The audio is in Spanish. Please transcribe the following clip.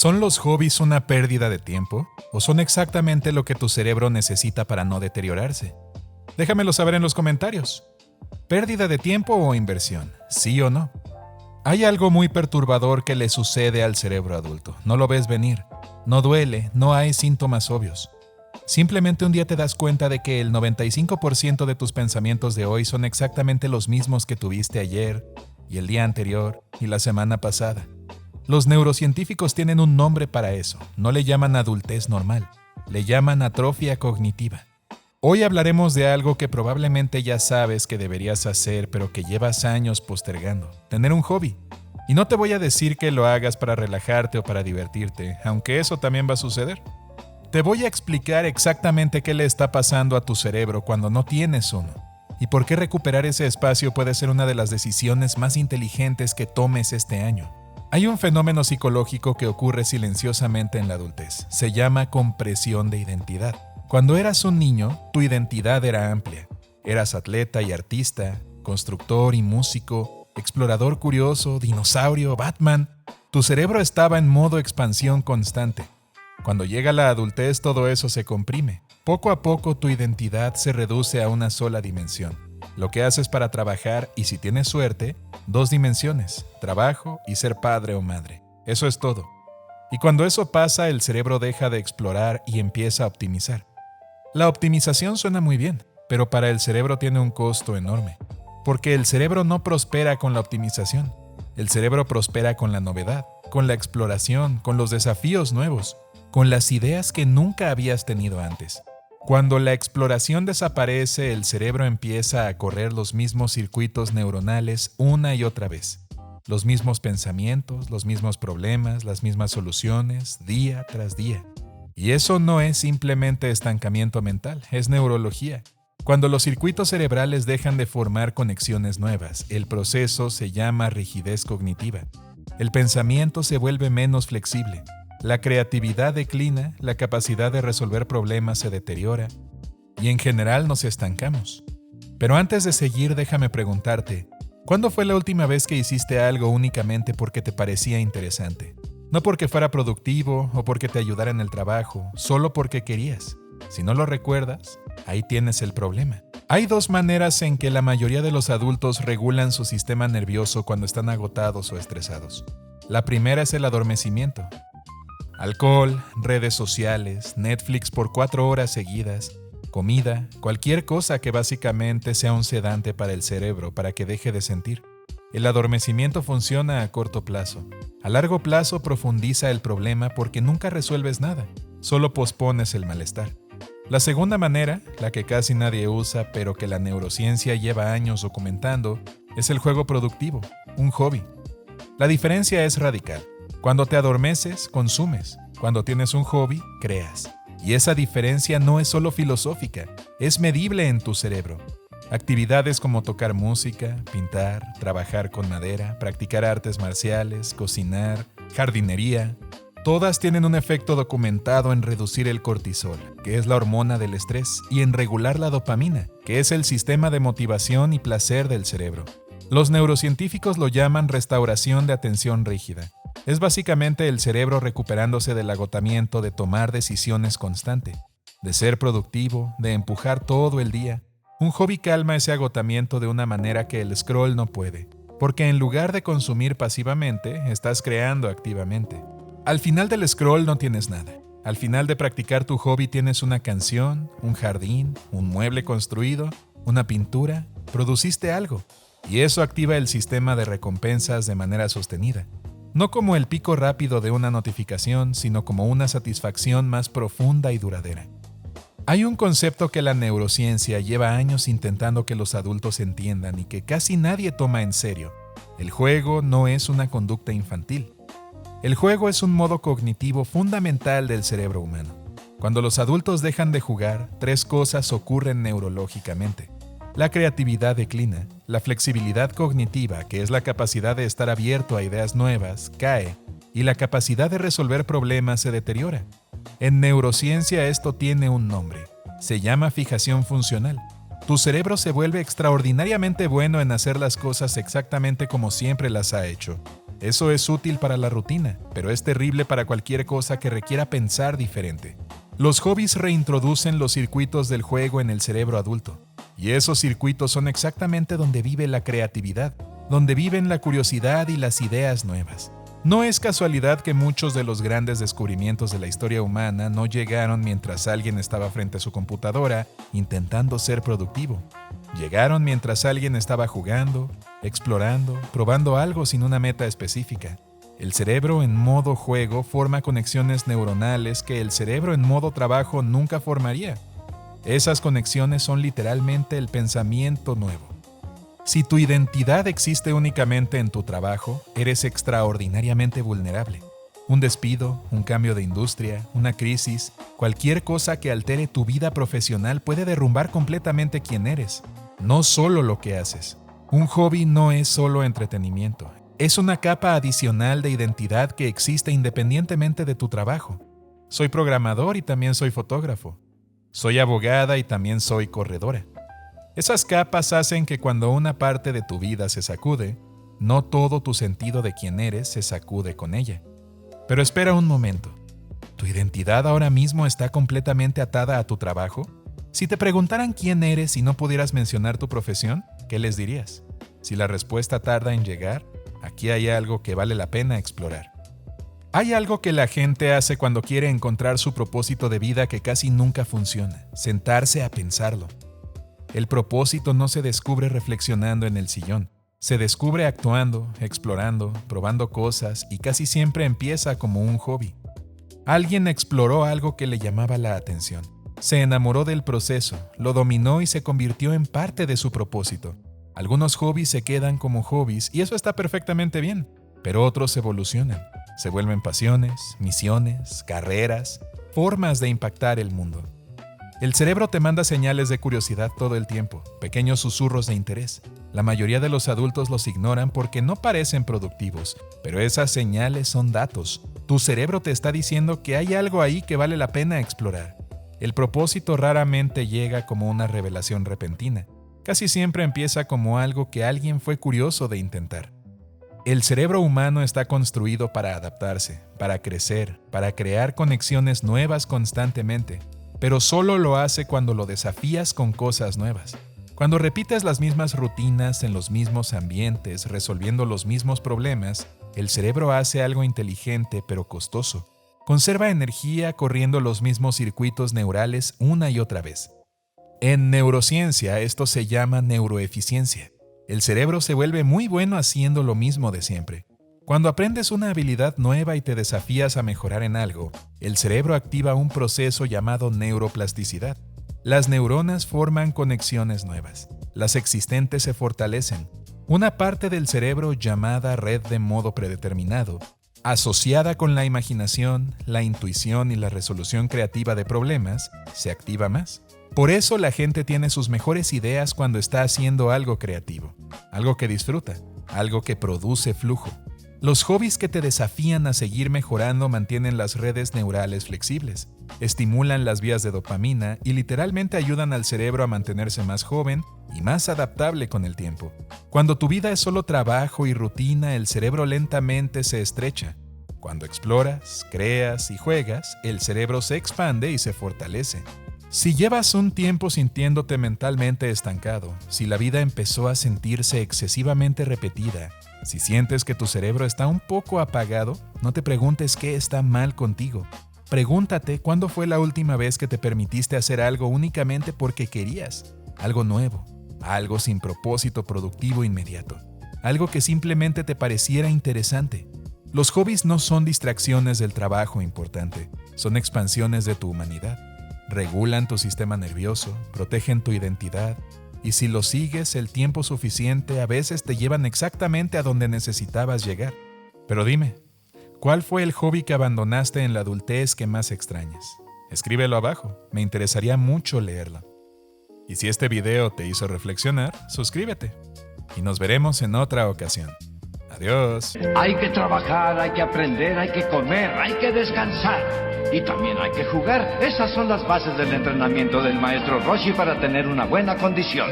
¿Son los hobbies una pérdida de tiempo? ¿O son exactamente lo que tu cerebro necesita para no deteriorarse? Déjamelo saber en los comentarios. ¿Pérdida de tiempo o inversión? ¿Sí o no? Hay algo muy perturbador que le sucede al cerebro adulto. No lo ves venir. No duele, no hay síntomas obvios. Simplemente un día te das cuenta de que el 95% de tus pensamientos de hoy son exactamente los mismos que tuviste ayer, y el día anterior, y la semana pasada. Los neurocientíficos tienen un nombre para eso. No le llaman adultez normal, le llaman atrofia cognitiva. Hoy hablaremos de algo que probablemente ya sabes que deberías hacer, pero que llevas años postergando: tener un hobby. Y no te voy a decir que lo hagas para relajarte o para divertirte, aunque eso también va a suceder. Te voy a explicar exactamente qué le está pasando a tu cerebro cuando no tienes uno, y por qué recuperar ese espacio puede ser una de las decisiones más inteligentes que tomes este año. Hay un fenómeno psicológico que ocurre silenciosamente en la adultez. Se llama compresión de identidad. Cuando eras un niño, tu identidad era amplia. Eras atleta y artista, constructor y músico, explorador curioso, dinosaurio, Batman. Tu cerebro estaba en modo expansión constante. Cuando llega la adultez, todo eso se comprime. Poco a poco tu identidad se reduce a una sola dimensión. Lo que haces para trabajar y, si tienes suerte, 2 dimensiones: trabajo y ser padre o madre. Eso es todo. Y cuando eso pasa, el cerebro deja de explorar y empieza a optimizar. La optimización suena muy bien, pero para el cerebro tiene un costo enorme. Porque el cerebro no prospera con la optimización. El cerebro prospera con la novedad, con la exploración, con los desafíos nuevos, con las ideas que nunca habías tenido antes. Cuando la exploración desaparece, el cerebro empieza a correr los mismos circuitos neuronales una y otra vez. Los mismos pensamientos, los mismos problemas, las mismas soluciones, día tras día. Y eso no es simplemente estancamiento mental, es neurología. Cuando los circuitos cerebrales dejan de formar conexiones nuevas, el proceso se llama rigidez cognitiva. El pensamiento se vuelve menos flexible. La creatividad declina, la capacidad de resolver problemas se deteriora y en general nos estancamos. Pero antes de seguir, déjame preguntarte, ¿cuándo fue la última vez que hiciste algo únicamente porque te parecía interesante? No porque fuera productivo o porque te ayudara en el trabajo, solo porque querías. Si no lo recuerdas, ahí tienes el problema. Hay 2 maneras en que la mayoría de los adultos regulan su sistema nervioso cuando están agotados o estresados. La primera es el adormecimiento. Alcohol, redes sociales, Netflix por 4 horas seguidas, comida, cualquier cosa que básicamente sea un sedante para el cerebro para que deje de sentir. El adormecimiento funciona a corto plazo. A largo plazo profundiza el problema porque nunca resuelves nada, solo pospones el malestar. La segunda manera, la que casi nadie usa pero que la neurociencia lleva años documentando, es el juego productivo, un hobby. La diferencia es radical. Cuando te adormeces, consumes. Cuando tienes un hobby, creas. Y esa diferencia no es solo filosófica, es medible en tu cerebro. Actividades como tocar música, pintar, trabajar con madera, practicar artes marciales, cocinar, jardinería, todas tienen un efecto documentado en reducir el cortisol, que es la hormona del estrés, y en regular la dopamina, que es el sistema de motivación y placer del cerebro. Los neurocientíficos lo llaman restauración de atención rígida. Es básicamente el cerebro recuperándose del agotamiento de tomar decisiones constante, de ser productivo, de empujar todo el día. Un hobby calma ese agotamiento de una manera que el scroll no puede, porque en lugar de consumir pasivamente, estás creando activamente. Al final del scroll no tienes nada. Al final de practicar tu hobby tienes una canción, un jardín, un mueble construido, una pintura. Produciste algo, y eso activa el sistema de recompensas de manera sostenida. No como el pico rápido de una notificación, sino como una satisfacción más profunda y duradera. Hay un concepto que la neurociencia lleva años intentando que los adultos entiendan y que casi nadie toma en serio. El juego no es una conducta infantil. El juego es un modo cognitivo fundamental del cerebro humano. Cuando los adultos dejan de jugar, 3 cosas ocurren neurológicamente. La creatividad declina, la flexibilidad cognitiva, que es la capacidad de estar abierto a ideas nuevas, cae, y la capacidad de resolver problemas se deteriora. En neurociencia esto tiene un nombre. Se llama fijación funcional. Tu cerebro se vuelve extraordinariamente bueno en hacer las cosas exactamente como siempre las ha hecho. Eso es útil para la rutina, pero es terrible para cualquier cosa que requiera pensar diferente. Los hobbies reintroducen los circuitos del juego en el cerebro adulto, y esos circuitos son exactamente donde vive la creatividad, donde viven la curiosidad y las ideas nuevas. No es casualidad que muchos de los grandes descubrimientos de la historia humana no llegaron mientras alguien estaba frente a su computadora intentando ser productivo. Llegaron mientras alguien estaba jugando, explorando, probando algo sin una meta específica. El cerebro en modo juego forma conexiones neuronales que el cerebro en modo trabajo nunca formaría. Esas conexiones son literalmente el pensamiento nuevo. Si tu identidad existe únicamente en tu trabajo, eres extraordinariamente vulnerable. Un despido, un cambio de industria, una crisis, cualquier cosa que altere tu vida profesional puede derrumbar completamente quién eres, no solo lo que haces. Un hobby no es solo entretenimiento, es una capa adicional de identidad que existe independientemente de tu trabajo. Soy programador y también soy fotógrafo. Soy abogada y también soy corredora. Esas capas hacen que cuando una parte de tu vida se sacude, no todo tu sentido de quién eres se sacude con ella. Pero espera un momento. ¿Tu identidad ahora mismo está completamente atada a tu trabajo? Si te preguntaran quién eres y no pudieras mencionar tu profesión, ¿qué les dirías? Si la respuesta tarda en llegar, aquí hay algo que vale la pena explorar. Hay algo que la gente hace cuando quiere encontrar su propósito de vida que casi nunca funciona: sentarse a pensarlo. El propósito no se descubre reflexionando en el sillón. Se descubre actuando, explorando, probando cosas y casi siempre empieza como un hobby. Alguien exploró algo que le llamaba la atención. Se enamoró del proceso, lo dominó y se convirtió en parte de su propósito. Algunos hobbies se quedan como hobbies y eso está perfectamente bien, pero otros evolucionan. Se vuelven pasiones, misiones, carreras, formas de impactar el mundo. El cerebro te manda señales de curiosidad todo el tiempo, pequeños susurros de interés. La mayoría de los adultos los ignoran porque no parecen productivos, pero esas señales son datos. Tu cerebro te está diciendo que hay algo ahí que vale la pena explorar. El propósito raramente llega como una revelación repentina. Casi siempre empieza como algo que alguien fue curioso de intentar. El cerebro humano está construido para adaptarse, para crecer, para crear conexiones nuevas constantemente. Pero solo lo hace cuando lo desafías con cosas nuevas. Cuando repites las mismas rutinas en los mismos ambientes, resolviendo los mismos problemas, el cerebro hace algo inteligente pero costoso. Conserva energía corriendo los mismos circuitos neurales una y otra vez. En neurociencia esto se llama neuroeficiencia. El cerebro se vuelve muy bueno haciendo lo mismo de siempre. Cuando aprendes una habilidad nueva y te desafías a mejorar en algo, el cerebro activa un proceso llamado neuroplasticidad. Las neuronas forman conexiones nuevas. Las existentes se fortalecen. Una parte del cerebro llamada red de modo predeterminado, asociada con la imaginación, la intuición y la resolución creativa de problemas, se activa más. Por eso la gente tiene sus mejores ideas cuando está haciendo algo creativo, algo que disfruta, algo que produce flujo. Los hobbies que te desafían a seguir mejorando mantienen las redes neurales flexibles, estimulan las vías de dopamina y literalmente ayudan al cerebro a mantenerse más joven y más adaptable con el tiempo. Cuando tu vida es solo trabajo y rutina, el cerebro lentamente se estrecha. Cuando exploras, creas y juegas, el cerebro se expande y se fortalece. Si llevas un tiempo sintiéndote mentalmente estancado, si la vida empezó a sentirse excesivamente repetida, si sientes que tu cerebro está un poco apagado, no te preguntes qué está mal contigo. Pregúntate cuándo fue la última vez que te permitiste hacer algo únicamente porque querías, algo nuevo, algo sin propósito productivo inmediato, algo que simplemente te pareciera interesante. Los hobbies no son distracciones del trabajo importante, son expansiones de tu humanidad. Regulan tu sistema nervioso, protegen tu identidad, y si los sigues el tiempo suficiente, a veces te llevan exactamente a donde necesitabas llegar. Pero dime, ¿cuál fue el hobby que abandonaste en la adultez que más extrañas? Escríbelo abajo, me interesaría mucho leerlo. Y si este video te hizo reflexionar, suscríbete. Y nos veremos en otra ocasión. Adiós. Hay que trabajar, hay que aprender, hay que comer, hay que descansar. Y también hay que jugar. Esas son las bases del entrenamiento del maestro Roshi para tener una buena condición.